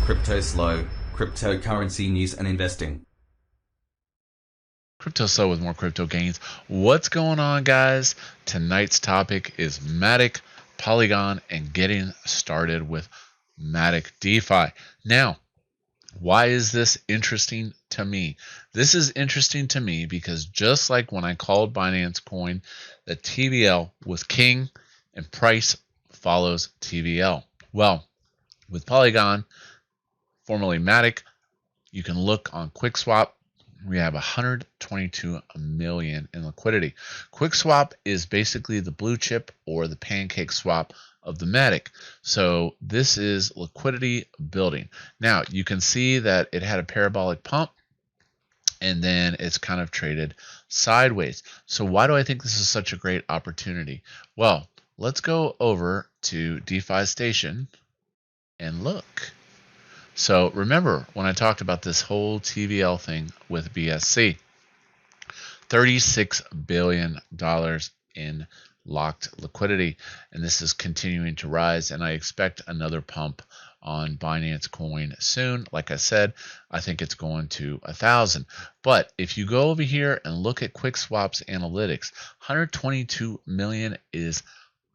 Cryptoslo, cryptocurrency news and investing. Cryptoslo with more crypto gains. What's going on, guys? Tonight's topic is Matic, Polygon, and getting started with Matic DeFi. Now, why is this interesting to me? This is interesting to me because just like when I called Binance Coin that TVL was king and price follows TVL. Well, with Polygon, formerly Matic, you can look on QuickSwap. We have 122 million in liquidity. QuickSwap is basically the blue chip or the Pancake Swap of the Matic. So this is liquidity building. Now you can see that it had a parabolic pump and then it's kind of traded sideways. So why do I think this is such a great opportunity? Well, let's go over to DeFi Station and look. So remember when I talked about this whole TVL thing with BSC, $36 billion in locked liquidity, and this is continuing to rise, and I expect another pump on Binance Coin soon. Like I said, I think it's going to 1,000. But if you go over here and look at QuickSwap's analytics, 122 million is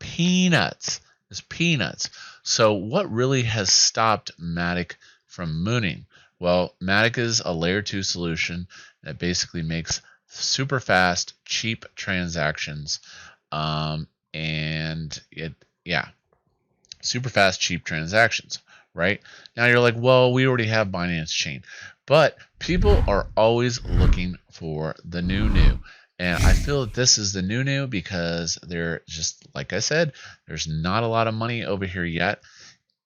peanuts. It's peanuts. So what really has stopped Matic from mooning? Well, Matic is a layer 2 solution that basically makes super fast, cheap transactions. Super fast, cheap transactions, right? Now you're like, well, we already have Binance Chain, but people are always looking for the new. And I feel that this is the new because they're just, like I said, there's not a lot of money over here yet.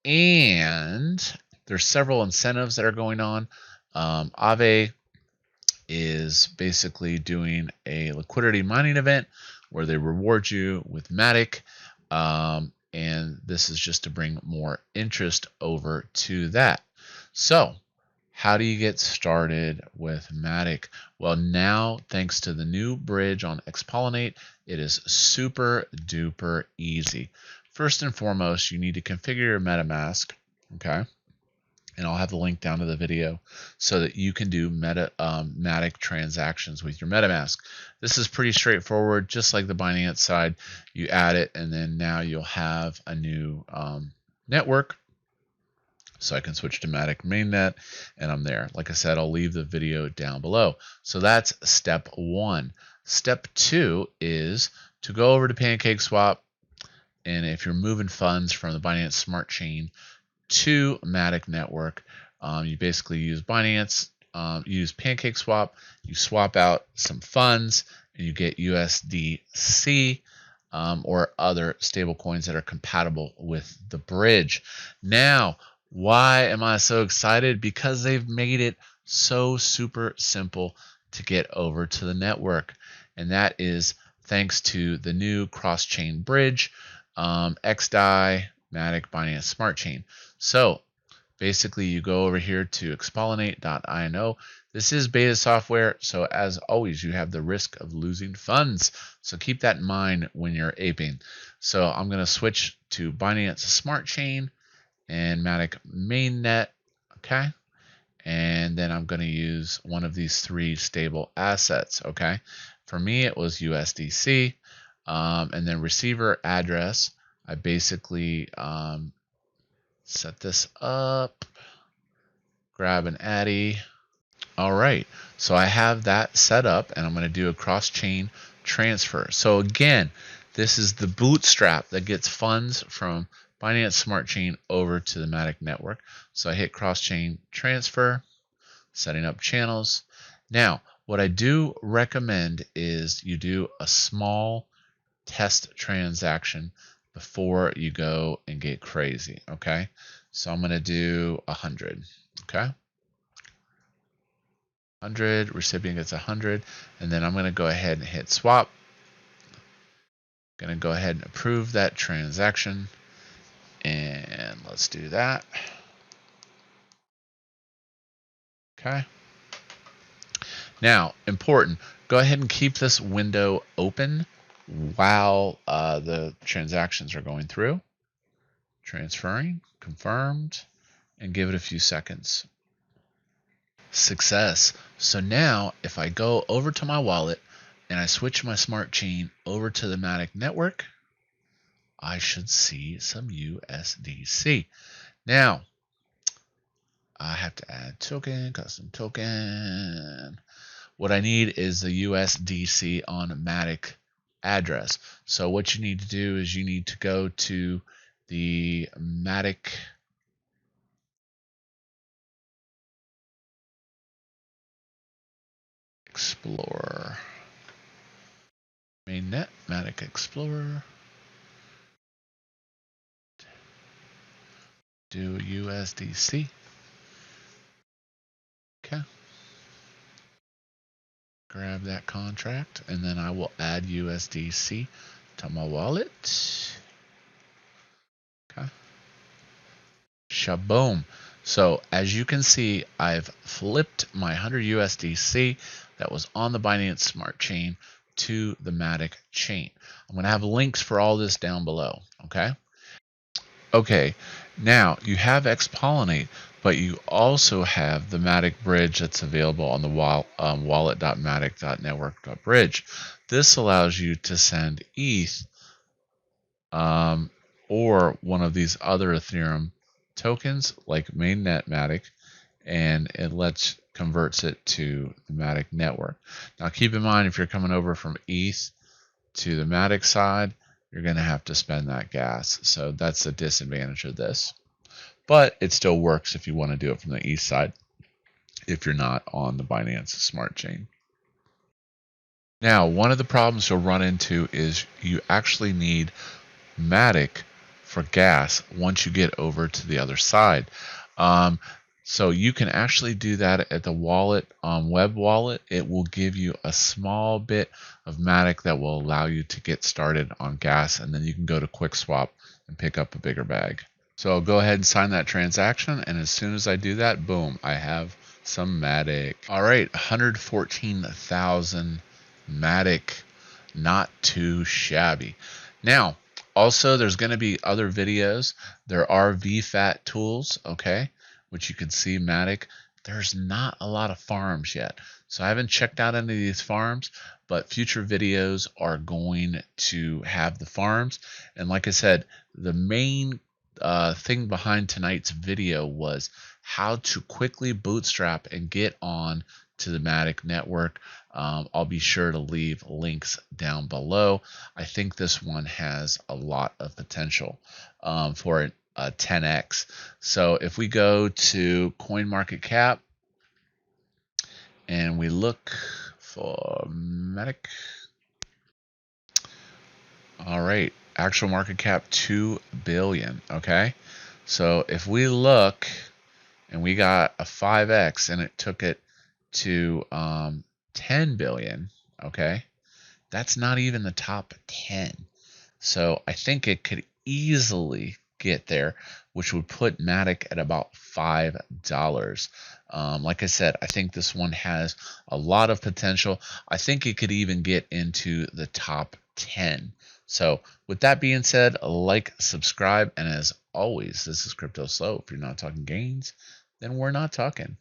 And there's several incentives that are going on. Aave is basically doing a liquidity mining event where they reward you with Matic. And this is just to bring more interest over to that. So how do you get started with Matic? Well, now, thanks to the new bridge on Expollinate, it is super duper easy. First and foremost, you need to configure your Metamask, okay? And I'll have the link down to the video so that you can do Matic transactions with your Metamask. This is pretty straightforward, just like the Binance side. You add it, and then now you'll have a new network. So I can switch to Matic mainnet, and I'm there. Like I said, I'll leave the video down below. So that's step 1. Step 2 is to go over to Pancake Swap, and if you're moving funds from the Binance Smart Chain to Matic network, you basically use Binance, use Pancake Swap, you swap out some funds, and you get USDC or other stable coins that are compatible with the bridge. Now, why am I so excited? Because they've made it so super simple to get over to the network, and that is thanks to the new cross-chain bridge, XDAI, Matic, Binance Smart Chain. So basically you go over here to expollinate.ino. This is beta software, so as always you have the risk of losing funds. So keep that in mind when you're aping. So I'm going to switch to Binance Smart Chain and Matic mainnet, okay? And then I'm going to use one of these 3 stable assets, okay? For me it was USDC, and then receiver address. I basically set this up, grab an addy. All right, so I have that set up, and I'm going to do a cross-chain transfer. So again, this is the BootStrap that gets funds from Binance Smart Chain over to the Matic network. So I hit cross-chain transfer, setting up channels. Now, what I do recommend is you do a small test transaction before you go and get crazy, okay? So I'm going to do 100, okay? 100, recipient gets 100, and then I'm going to go ahead and hit swap. Going to go ahead and approve that transaction, and let's do that. Okay. Now, important, go ahead and keep this window open while the transactions are going through. Transferring, confirmed, and give it a few seconds. Success. So now if I go over to my wallet and I switch my smart chain over to the Matic network, I should see some USDC. Now, I have to add token, custom token. What I need is the USDC on Matic address. So what you need to do is you need to go to the Matic Explorer. Mainnet, Matic Explorer. Do USDC. Okay. Grab that contract, and then I will add USDC to my wallet. Okay. Shaboom. So as you can see, I've flipped my 100 USDC that was on the Binance Smart Chain to the Matic chain. I'm going to have links for all this down below. Okay. Okay. Now you have Xpollinate, but you also have the Matic bridge that's available on the wallet.matic.network.bridge. This allows you to send ETH or one of these other Ethereum tokens like mainnet Matic, and it converts it to the Matic network. Now keep in mind, if you're coming over from ETH to the Matic side, you're going to have to spend that gas. So that's the disadvantage of this. But it still works if you want to do it from the ETH side, if you're not on the Binance Smart Chain. Now, one of the problems you'll run into is you actually need Matic for gas once you get over to the other side. So you can actually do that at the wallet, web wallet. It will give you a small bit of Matic that will allow you to get started on gas, and then you can go to Quick Swap and pick up a bigger bag. So I'll go ahead and sign that transaction, and as soon as I do that, boom, I have some Matic. All right, 114,000 Matic, not too shabby. Now, also, there's going to be other videos. There are VFAT tools, okay, which you can see Matic. There's not a lot of farms yet. So I haven't checked out any of these farms, but future videos are going to have the farms. And like I said, the main thing behind tonight's video was how to quickly bootstrap and get on to the Matic network. I'll be sure to leave links down below. I think this one has a lot of potential for a 10x. So if we go to CoinMarketCap and we look for Matic, all right, actual market cap 2 billion. Okay, so if we look and we got a 5x and it took it to 10 billion, okay, that's not even the top 10. So I think it could easily get there, which would put Matic at about $5. Like I said, I think this one has a lot of potential. I think it could even get into the top 10. So with that being said, like, subscribe, and as always, this is Cryptoslo. If you're not talking gains, then we're not talking.